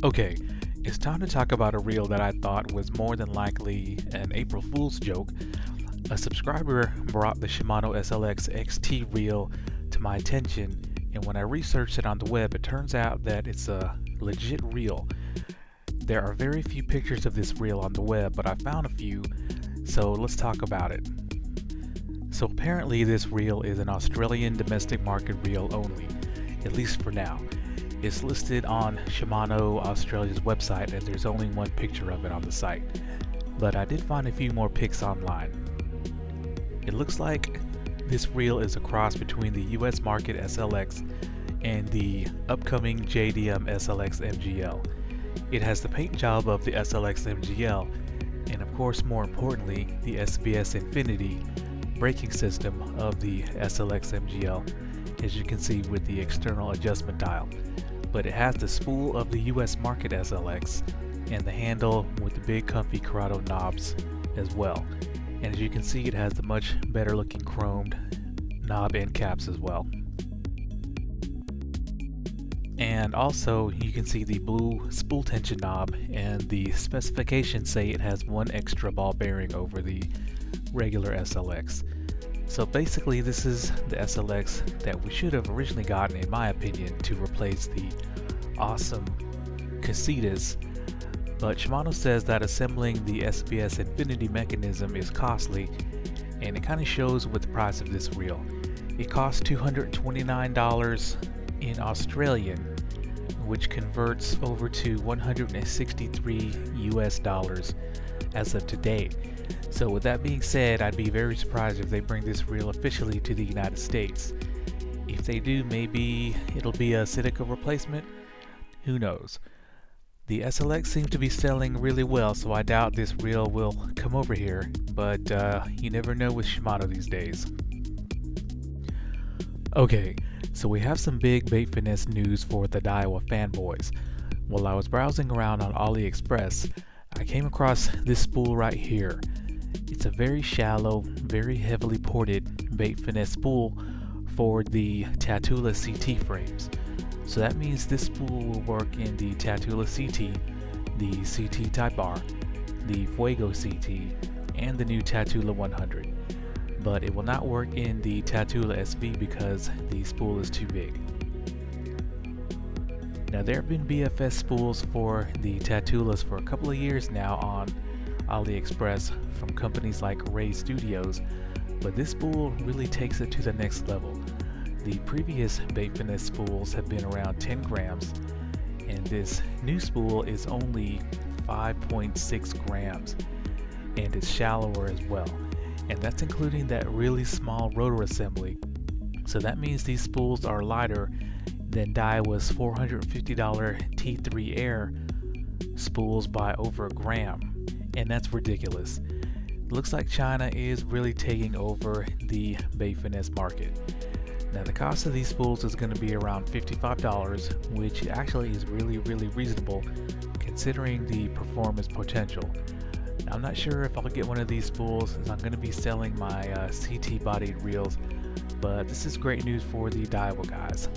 Okay, it's time to talk about a reel that I thought was more than likely an April Fool's joke. A subscriber brought the Shimano SLX XT reel to my attention, and when I researched it on the web, it turns out that it's a legit reel. There are very few pictures of this reel on the web, but I found a few, so let's talk about it. So apparently this reel is an Australian domestic market reel only, at least for now. It's listed on Shimano Australia's website, and there's only one picture of it on the site. But I did find a few more pics online. It looks like this reel is a cross between the US market SLX and the upcoming JDM SLX MGL. It has the paint job of the SLX MGL, and of course more importantly the SBS Infinity braking system of the SLX MGL, as you can see with the external adjustment dial. But it has the spool of the US market SLX and the handle with the big comfy CURADO knobs as well. And as you can see, it has the much better looking chromed knob end caps as well. And also you can see the blue spool tension knob, and the specifications say it has one extra ball bearing over the regular SLX. So basically this is the SLX that we should have originally gotten, in my opinion, to replace the awesome CASITAS. But Shimano says that assembling the SBS Infinity mechanism is costly, and it kind of shows with the price of this reel. It costs $229 in Australian, which converts over to 163 US dollars as of today. So with that being said, I'd be very surprised if they bring this reel officially to the United States. If they do, maybe it'll be a CITICA replacement? Who knows? The SLX seems to be selling really well, so I doubt this reel will come over here, but you never know with Shimano these days. Okay, so we have some big bait finesse news for the DAIWA fanboys. While I was browsing around on AliExpress, I came across this spool right here. It's a very shallow, very heavily ported bait finesse spool for the Tatula CT frames. So that means this spool will work in the Tatula CT, the CT Type R, the FUEGO CT, and the new Tatula 100. But it will not work in the Tatula SV because the spool is too big. Now there have been Bfs spools for the Tatulas for a couple of years now on AliExpress from companies like Ray Studios, but this spool really takes it to the next level. The previous bait finesse spools have been around 10 grams, and this new spool is only 5.6 grams, and it's shallower as well. And that's including that really small rotor assembly. So that means these spools are lighter than DAIWA's $450 T3 Air spools by over a gram. And that's ridiculous. It looks like China is really taking over the bait finesse market. Now the cost of these spools is going to be around $55, which actually is really reasonable considering the performance potential. Now, I'm not sure if I'll get one of these spools, as I'm going to be selling my CT bodied reels, but this is great news for the DAIWA guys.